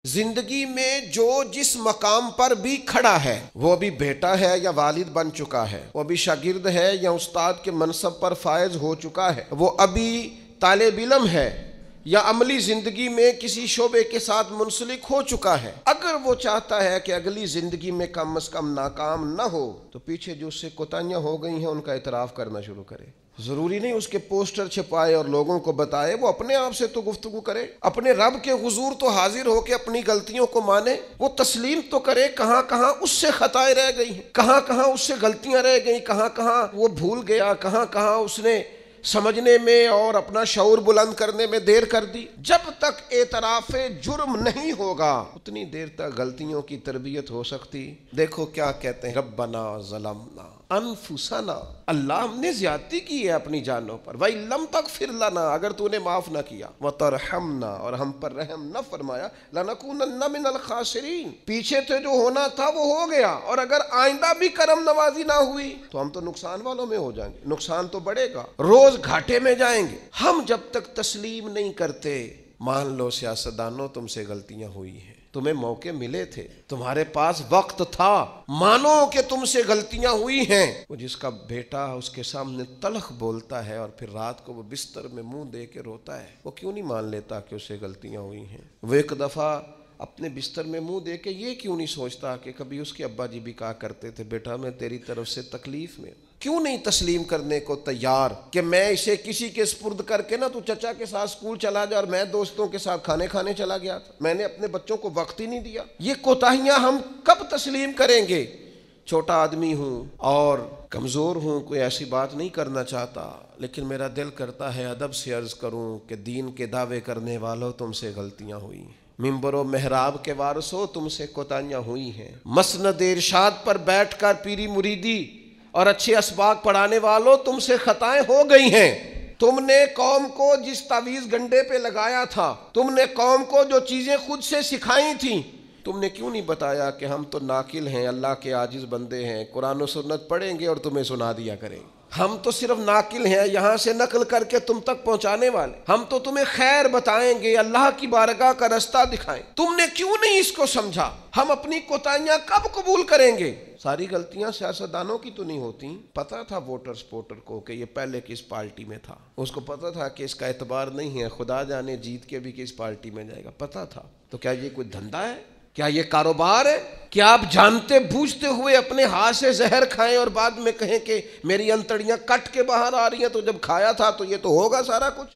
زندگی میں جو جس مقام پر بھی کھڑا ہے، وہ ابھی بیٹا ہے یا والد بن چکا ہے، وہ ابھی شاگرد ہے یا استاد کے منصب پر فائز ہو چکا ہے، وہ ابھی طالب علم ہے یا عملی زندگی میں کسی شعبے کے ساتھ منسلک ہو چکا ہے، اگر وہ چاہتا ہے کہ اگلی زندگی میں کم از کم ناکام نہ ہو تو پیچھے جو اس سے کوتاہیاں ہو گئی ہیں ان کا اعتراف کرنا شروع کرے۔ ضروری نہیں اس کے پوسٹر چھپائے اور لوگوں کو بتائے، وہ اپنے آپ سے تو گفتگو کرے، اپنے رب کے حضور تو حاضر ہو کے اپنی غلطیوں کو مانے، وہ تسلیم تو کرے کہاں کہاں اس سے خطائیں رہ گئی ہیں، کہاں کہاں اس سے غلطیاں رہ گئیں، کہاں کہاں وہ بھول گیا، کہاں کہاں اس نے سمجھنے میں اور اپنا شعور بلند کرنے میں دیر کر دی۔ جب تک اعتراف جرم نہیں ہوگا اتنی دیر تک غلطیوں کی تربیت ہو سکتی۔ دیکھو کیا کہتے ہیں، ربنا ظلمنا انفسنا، اللہ ہم نے زیادتی کی ہے اپنی جانوں پر، وَإِن لَمْ تَغْفِرْ لَنَا، اگر تو نے معاف نہ کیا، وَتَرْحَمْنَا، اور ہم پر رحم نہ فرمایا، لَنَكُونَنَّ مِنَ الْخَاسِرِينَ، پیچھے سے جو ہونا تھا وہ ہو گیا، اور اگر آئندہ بھی کرم نوازی نہ ہوئی تو ہم تو نقصان والوں میں ہو جائیں گے، نقصان تو بڑھے گا، روز گھاٹے میں جائیں گے۔ ہم جب تک تسلیم نہیں کرتے، مان لو سیاستدانوں تم سے غلطیاں ہوئی ہیں، تمہیں موقع ملے تھے، تمہارے پاس وقت تھا، مانو کہ تم سے غلطیاں ہوئی ہیں۔ وہ جس کا بیٹا اس کے سامنے تلخ بولتا ہے اور پھر رات کو وہ بستر میں منہ دے کے روتا ہے، وہ کیوں نہیں مان لیتا کہ اس سے غلطیاں ہوئی ہیں؟ وہ ایک دفعہ اپنے بستر میں منہ دے کے یہ کیوں نہیں سوچتا کہ کبھی اس کے ابا جی بھی کہا کرتے تھے، بیٹا میں تیری طرف سے تکلیف میں ہوں؟ کیوں نہیں تسلیم کرنے کو تیار کہ میں اسے کسی کے سپرد کر کے نا تو چچا کے ساتھ اسکول چلا جا اور میں دوستوں کے ساتھ کھانے چلا گیا تھا، میں نے اپنے بچوں کو وقت ہی نہیں دیا۔ یہ کوتاہیاں ہم کب تسلیم کریں گے؟ چھوٹا آدمی ہوں اور کمزور ہوں، کوئی ایسی بات نہیں کرنا چاہتا، لیکن میرا دل کرتا ہے ادب سے عرض کروں کہ دین کے دعوے کرنے والوں تم سے غلطیاں ہوئی ہیں، ممبر و محراب کے وارثوں تم سے کوتاہیاں ہوئی ہیں، مسند ارشاد پر بیٹھ کر پیری مریدی اور اچھے اسباق پڑھانے والوں تم سے خطائیں ہو گئی ہیں۔ تم نے قوم کو جس تعویذ گنڈے پہ لگایا تھا، تم نے قوم کو جو چیزیں خود سے سکھائی تھیں، تم نے کیوں نہیں بتایا کہ ہم تو ناقل ہیں، اللہ کے عاجز بندے ہیں، قرآن و سنت پڑھیں گے اور تمہیں سنا دیا کریں گے، ہم تو صرف ناقل ہیں، یہاں سے نقل کر کے تم تک پہنچانے والے، ہم تو تمہیں خیر بتائیں گے، اللہ کی بارگاہ کا رستہ دکھائیں۔ تم نے کیوں نہیں اس کو سمجھا؟ ہم اپنی کوتاہیاں کب قبول کریں گے؟ ساری غلطیاں سیاستدانوں کی تو نہیں ہوتی، پتہ تھا ووٹر سپورٹر کو کہ یہ پہلے کس پارٹی میں تھا، اس کو پتہ تھا کہ اس کا اعتبار نہیں ہے، خدا جانے جیت کے بھی کس پارٹی میں جائے گا، پتہ تھا۔ تو کیا یہ کوئی دھندا ہے؟ کیا یہ کاروبار ہے؟ کیا آپ جانتے بوجھتے ہوئے اپنے ہاتھ سے زہر کھائیں اور بعد میں کہیں کہ میری انتڑیاں کٹ کے باہر آ رہی ہیں، تو جب کھایا تھا تو یہ تو ہوگا سارا کچھ؟